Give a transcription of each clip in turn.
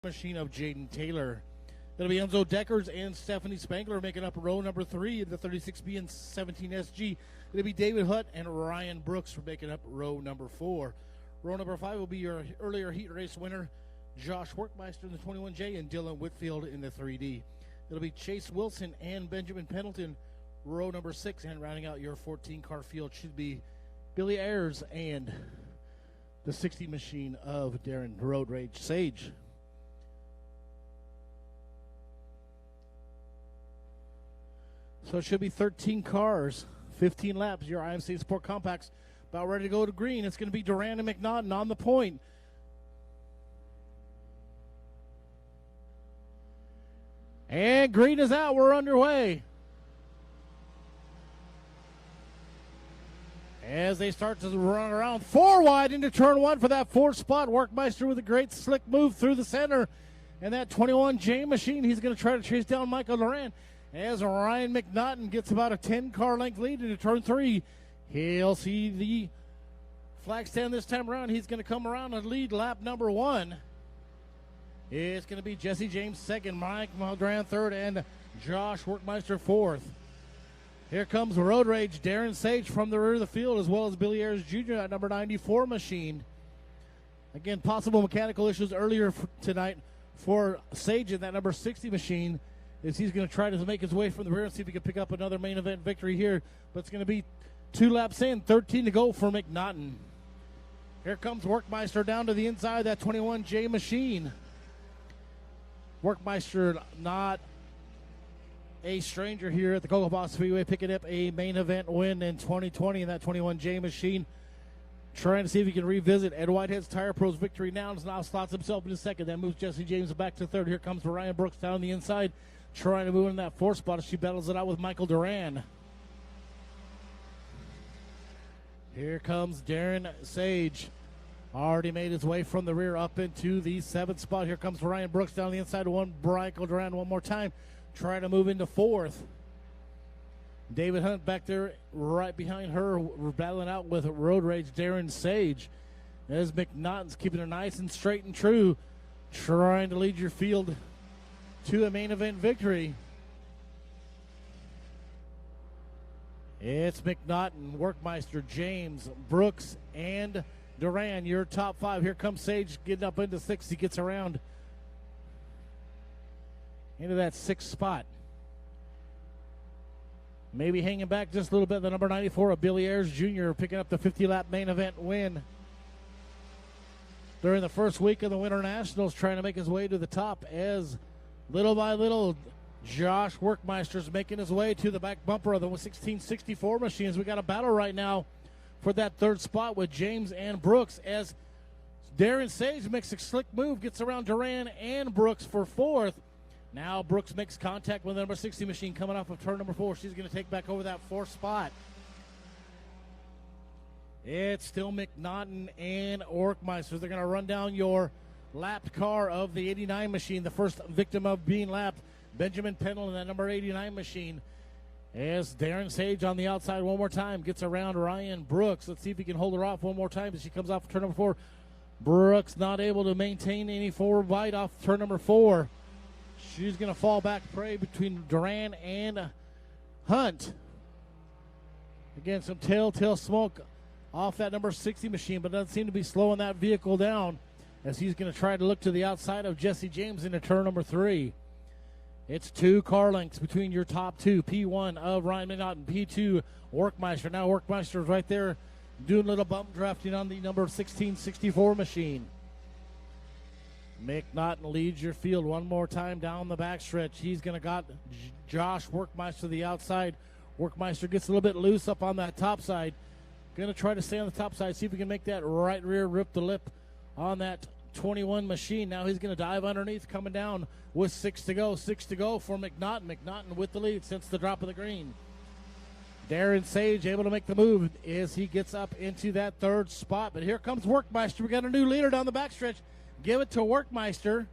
machine of Jaden Taylor. It'll be Enzo Deckers and Stephanie Spangler making up row number 3 in the 36B and 17SG. It'll be David Hutt and Ryan Brooks for making up row number 4. Row number 5 will be your earlier heat race winner, Josh Workmeister in the 21J and Dylan Whitfield in the 3D. It'll be Chase Wilson and Benjamin Pendleton, row number 6, and rounding out your 14-car field should be Billy Ayers and the 60 machine of Darren Road Rage Sage. So it should be 13 cars, 15 laps. Your IMC Sport Compacts about ready to go to green. It's going to be Duran and McNaughton on the point. And green is out. We're underway. As they start to run around 4 wide into turn 1 for that 4th spot. Workmeister with a great slick move through the center. And that 21J machine, he's going to try to chase down Michael Duran. As Ryan McNaughton gets about a 10-car length lead into turn 3. He'll see the flag stand this time around. He's going to come around and lead lap number 1. It's going to be Jesse James 2nd, Mike Duran 3rd, and Josh Workmeister 4th. Here comes Road Rage, Darren Sage from the rear of the field, as well as Billy Ayers Jr. at number 94 machine. Again, possible mechanical issues earlier tonight for Sage in that number 60 machine, as he's going to try to make his way from the rear and see if he can pick up another main event victory here. But it's going to be 2 laps in, 13 to go for McNaughton. Here comes Workmeister down to the inside of that 21J machine. Workmeister not a stranger here at the Cocopah Speedway, picking up a main event win in 2020 in that 21J machine. Trying to see if he can revisit Ed Whitehead's Tire Pros victory now slots himself into 2nd. That moves Jesse James back to 3rd. Here comes Ryan Brooks down the inside, trying to move in that 4th spot as she battles it out with Michael Duran. Here comes Darren Sage. Already made his way from the rear up into the 7th spot. Here comes Ryan Brooks down the inside of Michael Duran one more time, trying to move into 4th. David Hunt back there right behind her. We're battling out with Road Rage Darren Sage. As McNaughton's keeping her nice and straight and true, trying to lead your field to a main event victory. It's McNaughton, Workmeister, James, Brooks, and Duran, your top 5. Here comes Sage getting up into 6th. He gets around into that 6th spot. Maybe hanging back just a little bit. The number 94 of Billy Ayers Jr. picking up the 50-lap main event win during the first week of the Winter Nationals, trying to make his way to the top as little by little Josh Workmeister's making his way to the back bumper of the 1664 machines. We got a battle right now for that 3rd spot with James and Brooks as Darren Sage makes a slick move, gets around Duran and Brooks for 4th. Now Brooks makes contact with the number 60 machine coming off of turn number 4. She's going to take back over that 4th spot. It's still McNaughton and Workmeister. They're going to run down your lapped car of the 89 machine, the first victim of being lapped, Benjamin Pendleton, that number 89 machine. As Darren Sage on the outside one more time gets around Ryan Brooks. Let's see if he can hold her off one more time as she comes off turn number 4. Brooks not able to maintain any forward bite off turn number 4. She's going to fall back prey between Duran and Hunt. Again, some telltale smoke off that number 60 machine, but doesn't seem to be slowing that vehicle down as he's going to try to look to the outside of Jesse James into turn number 3. It's 2 car lengths between your top 2. P1 of Ryan McNaughton, P2 Workmeister. Now Workmeister is right there doing a little bump drafting on the number 1664 machine. McNaughton leads your field one more time down the backstretch. He's going to got Josh Workmeister to the outside. Workmeister gets a little bit loose up on that top side. Going to try to stay on the top side, see if we can make that right rear rip the lip on that 21 machine. Now he's going to dive underneath, coming down with 6 to go. 6 to go for McNaughton. McNaughton with the lead since the drop of the green. Darren Sage able to make the move as he gets up into that 3rd spot. But here comes Workmeister. We got a new leader down the backstretch. Give it to Workmeister.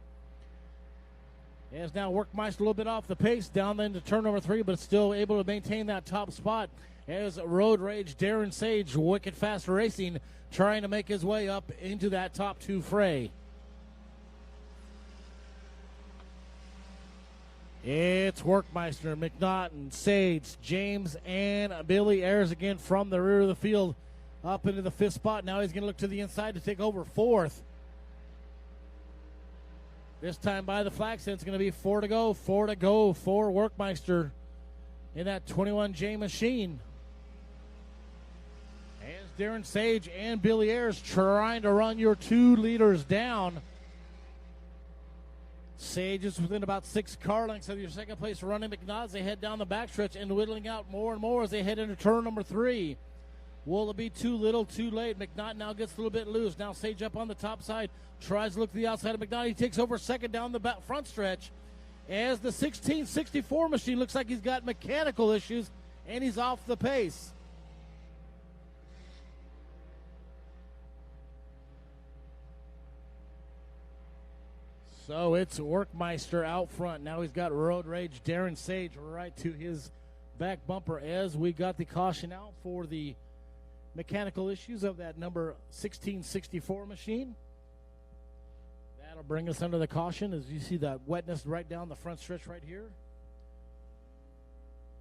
As now Workmeister a little bit off the pace down into turn number 3, but still able to maintain that top spot as Road Rage Darren Sage, Wicked Fast Racing, trying to make his way up into that top 2 fray. It's Workmeister, McNaughton, Sage, James, and Billy Ayers again from the rear of the field up into the 5th spot. Now he's going to look to the inside to take over 4th. This time by the flag stand, it's going to be 4 to go for Workmeister in that 21J machine. As Darren Sage and Billy Ayers trying to run your 2 leaders down. Sage is within about 6 car lengths of your second place running McNaught as they head down the backstretch and whittling out more and more as they head into turn number 3. Will it be too little, too late? McNaught now gets a little bit loose. Now Sage up on the top side. Tries to look to the outside of McNaught. He takes over second down the front stretch as the 1664 machine looks like he's got mechanical issues and he's off the pace. So it's Workmeister out front. Now he's got Road Rage Darren Sage right to his back bumper as we got the caution out for the mechanical issues of that number 1664 machine. That'll bring us under the caution as you see that wetness right down the front stretch right here.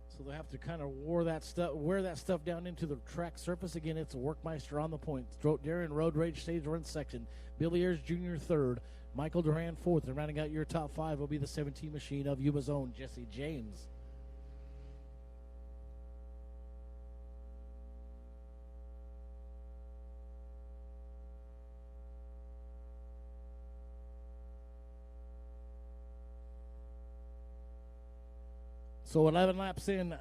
So they'll have to kind of wear that stuff down into the track surface. Again, it's a Workmeister on the point. Darren Road Rage Stage runs second. Billy Ayers Jr. third. Michael Duran fourth. And rounding out your top 5 will be the 17 machine of Yuba's own Jesse James. So 11 laps in,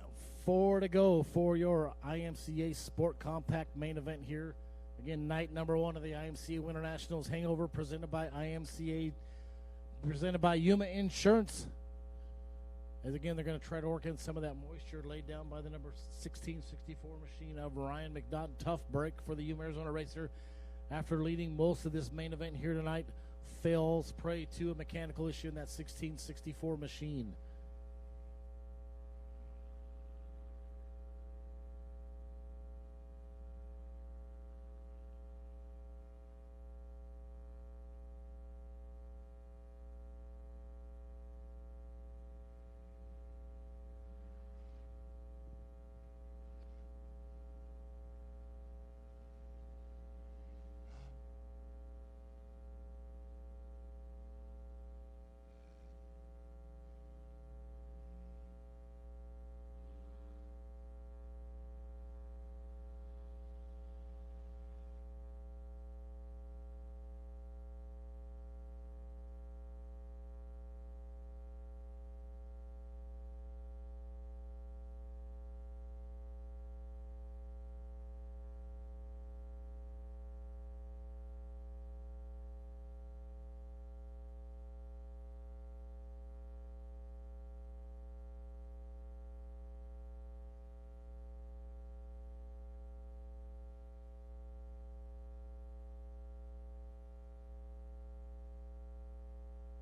4 to go for your IMCA Sport Compact main event here. Again, night number 1 of the IMCA Winter Nationals Hangover presented by IMCA, presented by Yuma Insurance. As again, they're going to try to work in some of that moisture laid down by the number 1664 machine of Ryan McNaught. Tough break for the Yuma Arizona racer after leading most of this main event here tonight. Falls prey to a mechanical issue in that 1664 machine.